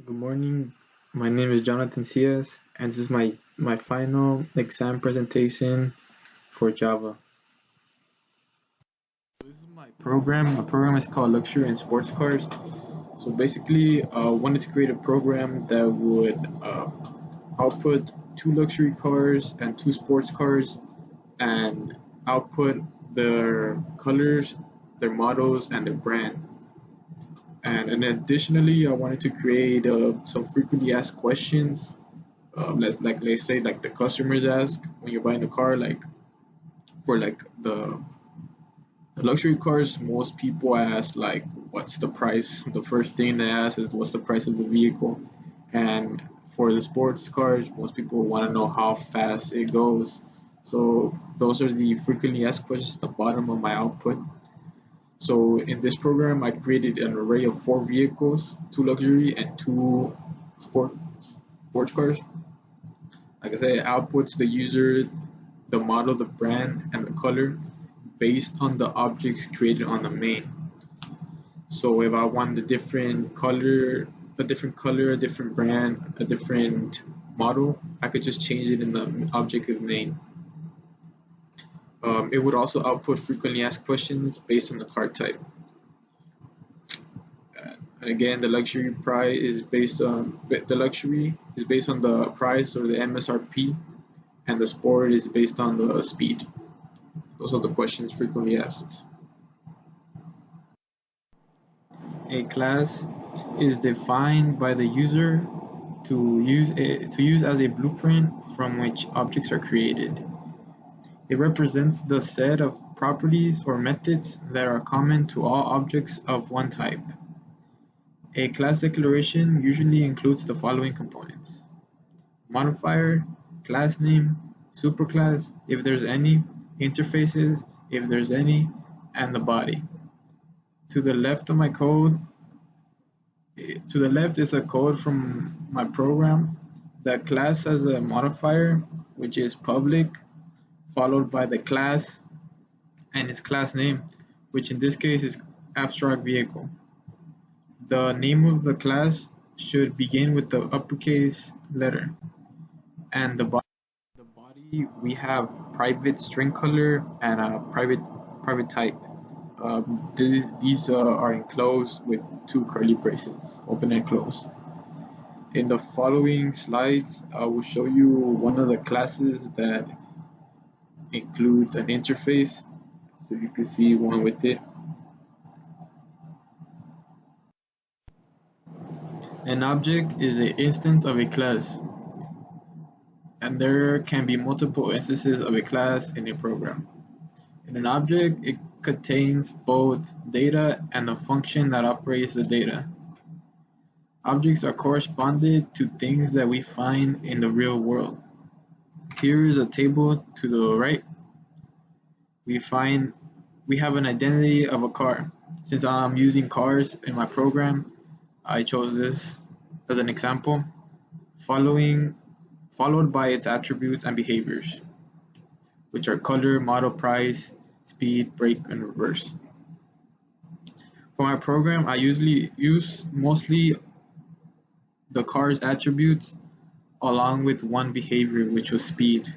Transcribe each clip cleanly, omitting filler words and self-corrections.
Good morning. My name is Jonathan Cias, and this is my final exam presentation for Java. This is my program. My program is called Luxury and Sports Cars. So basically, I wanted to create a program that would output two luxury cars and two sports cars, and output their colors, their models, and their brand. And additionally, I wanted to create some frequently asked questions. Let's say like the customers ask when you're buying a car, like for like the luxury cars, most people ask like what's the price. The first thing they ask is what's the price of the vehicle, and for the sports cars, most people want to know how fast it goes. So those are the frequently asked questions at the bottom of my output. So in this program, I created an array of four vehicles, two luxury and two sport sports cars. Like I said, it outputs the user, the model, the brand, and the color based on the objects created on the main. So if I want a different color, a different brand, a different model, I could just change it in the object of main. It would also output frequently asked questions based on the car type. And again, the luxury is based on the price or the MSRP, and the sport is based on the speed. Those are the questions frequently asked. A class is defined by the user to use as a blueprint from which objects are created. It represents the set of properties or methods that are common to all objects of one type. A class declaration usually includes the following components: modifier, class name, superclass, if there's any, interfaces, if there's any, and the body. To the left of my code, to the left is a code from my program. The class has a modifier, which is public, followed by the class and its class name, which in this case is abstract vehicle. The name of the class should begin with the uppercase letter, and the body we have private string color and a private type. These are enclosed with two curly braces, open and closed. In the following slides, I will show you one of the classes that includes an interface, so you can see one with it. An object is an instance of a class, and there can be multiple instances of a class in a program. In an object, it contains both data and the function that operates the data. Objects are corresponded to things that we find in the real world. Here is a table to the right. We have an identity of a car. Since I'm using cars in my program, I chose this as an example, followed by its attributes and behaviors, which are color, model, price, speed, brake, and reverse. For my program, I usually use mostly the car's attributes along with one behavior, which was speed,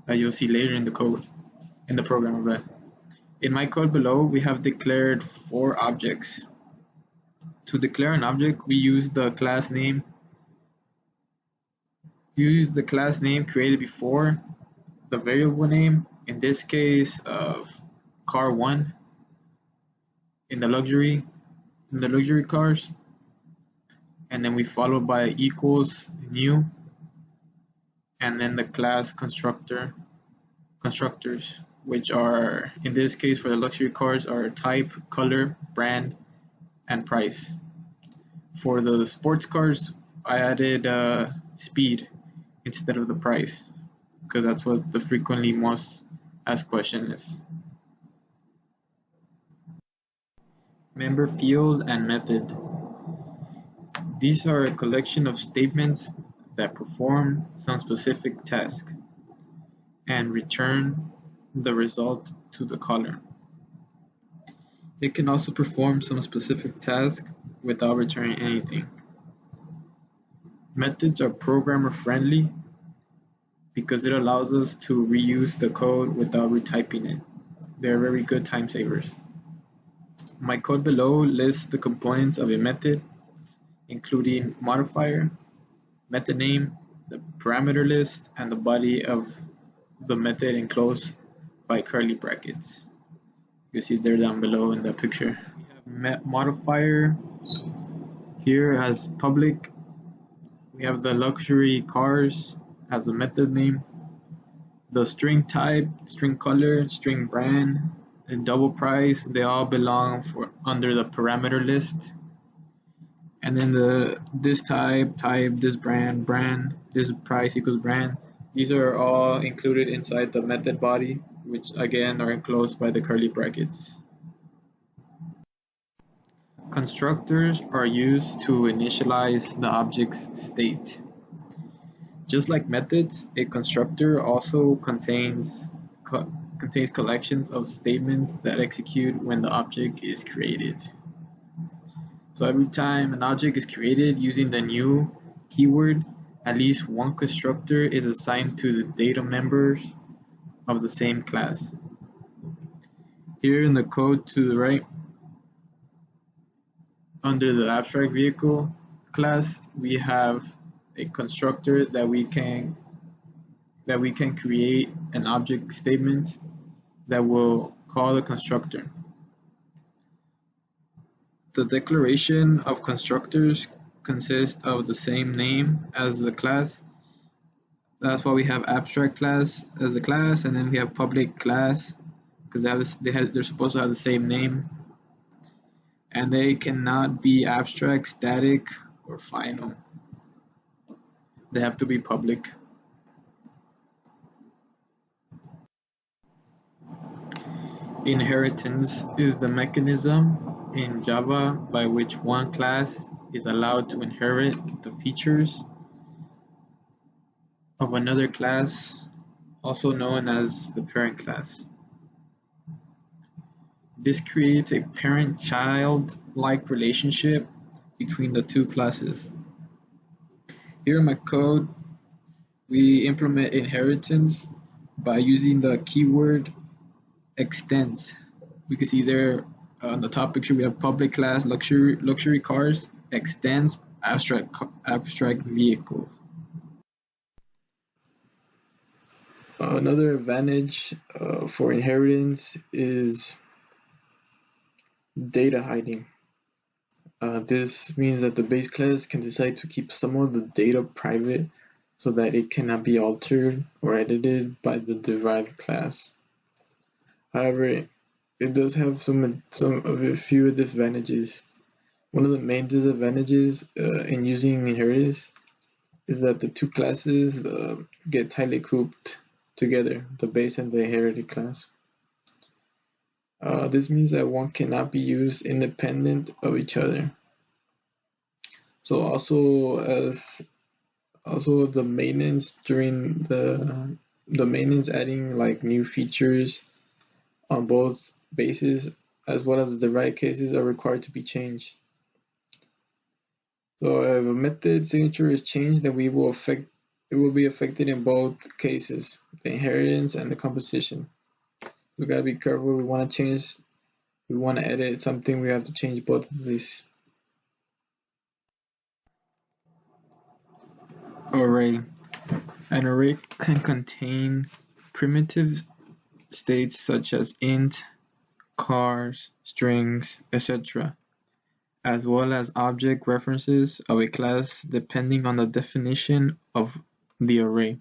as you'll see later in the program. In my code below, we have declared four objects. To declare an object, we use the class name created before the variable name, in this case of car1 in the luxury cars, and then we follow by equals new, and then the class constructors, which are in this case for the luxury cars are type, color, brand, and price. For the sports cars, I added speed instead of the price, because that's what the frequently most asked question is. Member field and method. These are a collection of statements that perform some specific task and return the result to the caller. It can also perform some specific task without returning anything. Methods are programmer friendly because it allows us to reuse the code without retyping it. They're very good time savers. My code below lists the components of a method, including modifier, method name, the parameter list, and the body of the method enclosed by curly brackets. You can see they're down below in the picture. We have modifier here as public. We have the luxury cars as a method name. The string type, string color, string brand, and double price, they all belong under the parameter list. And then this type, this brand, this price equals brand. These are all included inside the method body, which again are enclosed by the curly brackets. Constructors are used to initialize the object's state. Just like methods, a constructor also contains collections of statements that execute when the object is created. So every time an object is created using the new keyword, at least one constructor is assigned to the data members of the same class. Here in the code to the right, under the abstract vehicle class, we have a constructor that we can create an object statement that will call the constructor. The declaration of constructors consists of the same name as the class. That's why we have abstract class as the class, and then we have public class because they're supposed to have the same name, and they cannot be abstract, static, or final. They have to be public. Inheritance is the mechanism in Java by which one class is allowed to inherit the features of another class, also known as the parent class. This creates a parent-child-like relationship between the two classes. Here in my code, we implement inheritance by using the keyword extends. We can see there on the top picture we have public class luxury cars extends abstract vehicle. Another advantage for inheritance is data hiding. This means that the base class can decide to keep some of the data private so that it cannot be altered or edited by the derived class. However, it does have some of a few disadvantages. One of the main disadvantages in using inheritance is that the two classes get tightly grouped together, the base and the inherited class. This means that one cannot be used independent of each other. So also the maintenance during the maintenance adding like new features on both bases as well as the derived cases are required to be changed. So if a method signature is changed, then it will be affected in both cases, the inheritance and the composition. We gotta be careful. We want to edit something, we have to change both of these. Array. An array can contain primitive states such as int, cars, strings, etc., as well as object references of a class depending on the definition of the array.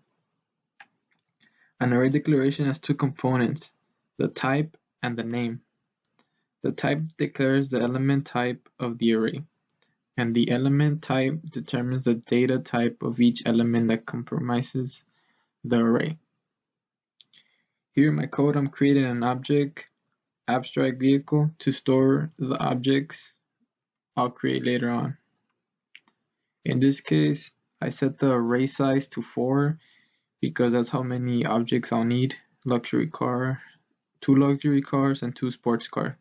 An array declaration has two components, the type and the name. The type declares the element type of the array, and the element type determines the data type of each element that comprises the array. Here in my code, I'm creating an object abstract vehicle to store the objects I'll create later on. In this case, I set the array size to 4 because that's how many objects I'll need. Luxury car, 2 luxury cars, and 2 sports cars.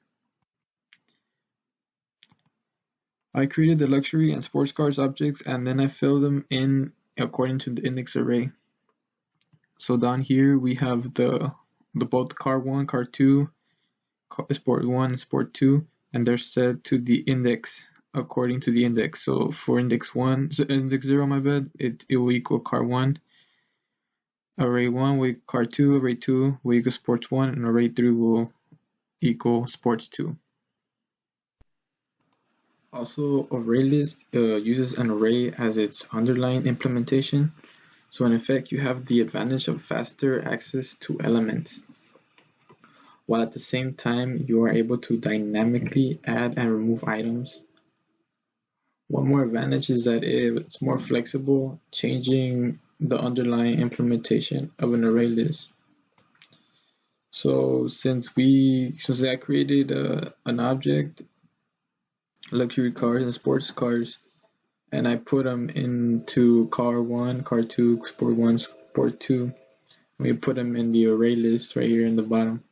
I created the luxury and sports cars objects, and then I filled them in according to the index array. So down here we have the both car 1, car 2, sport 1, sport 2, and they're set to the index according to the index. So for index 1, so index 0, my bad, it will equal car 1. Array 1 will equal car 2, array 2 will equal sports 1, and array 3 will equal sports 2. Also, ArrayList uses an array as its underlying implementation. So in effect, you have the advantage of faster access to elements, while at the same time you are able to dynamically add and remove items. One more advantage is that it's more flexible, changing the underlying implementation of an array list. So since I created an object, luxury cars and sports cars, and I put them into car 1, car 2, sport 1, sport 2. We put them in the array list right here in the bottom.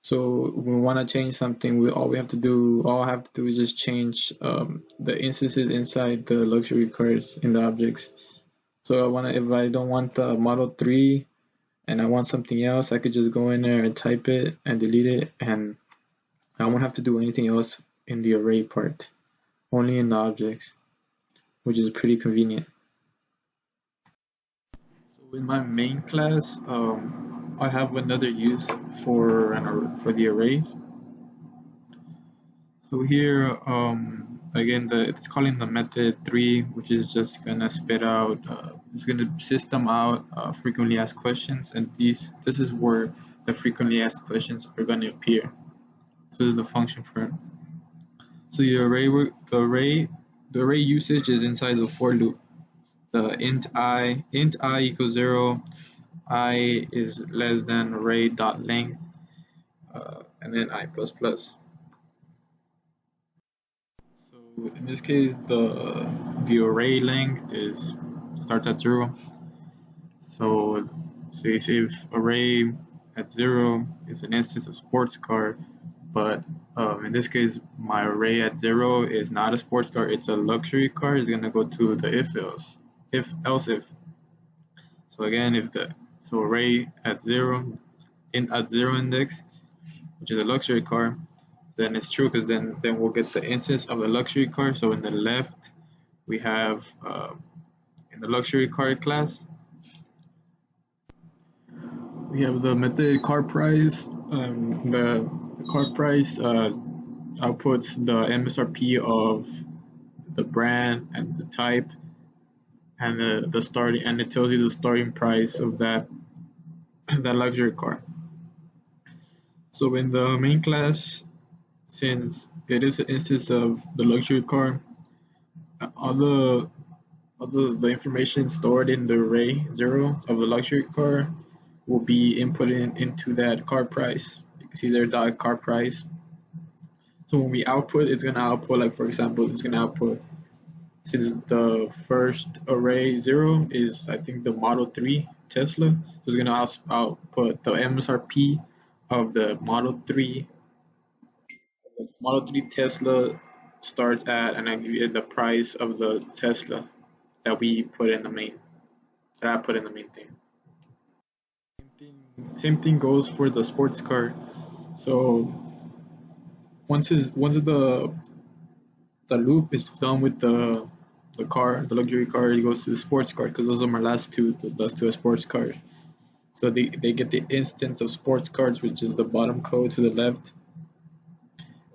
So when we want to change something, all I have to do is just change the instances inside the luxury cars in the objects. So if I don't want the Model 3 and I want something else, I could just go in there and type it and delete it, and I won't have to do anything else in the array part, only in the objects, which is pretty convenient. So in my main class, I have another use for the arrays. So here, again, it's calling the method 3, which is just gonna spit out, it's gonna system out frequently asked questions, and this is where the frequently asked questions are gonna appear. So this is the function for it. So the array usage is inside the for loop. The int I equals 0, I is less than array dot length, and then I plus plus. So in this case, the array length starts at 0. So if array at 0 is an instance of sports car, but in this case, my array at 0 is not a sports car, it's a luxury car, it's gonna go to the if else if. So again, so array at 0 index, which is a luxury car, then it's true, because then we'll get the instance of the luxury car. So in the left, we have in the luxury car class, we have the method car price. The car price outputs the MSRP of the brand and the type, and the starting, and it tells you the starting price of that luxury car. So in the main class, since it is an instance of the luxury car, all the information stored in the array 0 of the luxury car will be inputted into that car price. You can see there dot car price. So when we output, it's gonna output, like for example, it's gonna output, since the first array 0 is, I think, the Model 3 Tesla, so it's gonna output the MSRP of the Model 3. The Model 3 Tesla starts at, and I give you the price of the Tesla that I put in the main thing. Same thing goes for the sports car. So once the loop is done with the luxury car, it goes to the sports car, because those are my last two sports cars. So they get the instance of sports cars, which is the bottom code to the left.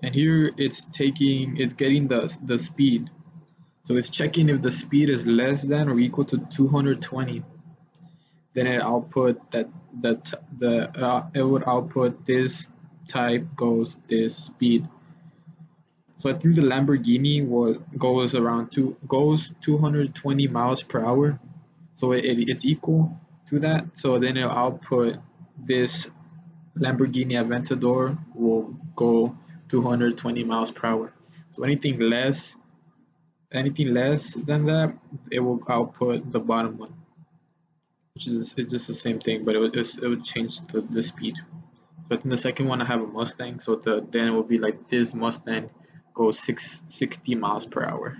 And here it's getting the speed. So it's checking if the speed is less than or equal to 220. Then it would output this type goes this speed. So I think the Lamborghini goes 220 miles per hour. So it's equal to that. So then it'll output this Lamborghini Aventador will go 220 miles per hour. So anything less than that, it will output the bottom one, which is it's just the same thing, but it would change the speed. So I think the second one, I have a Mustang, so then it will be like this Mustang goes 60 miles per hour.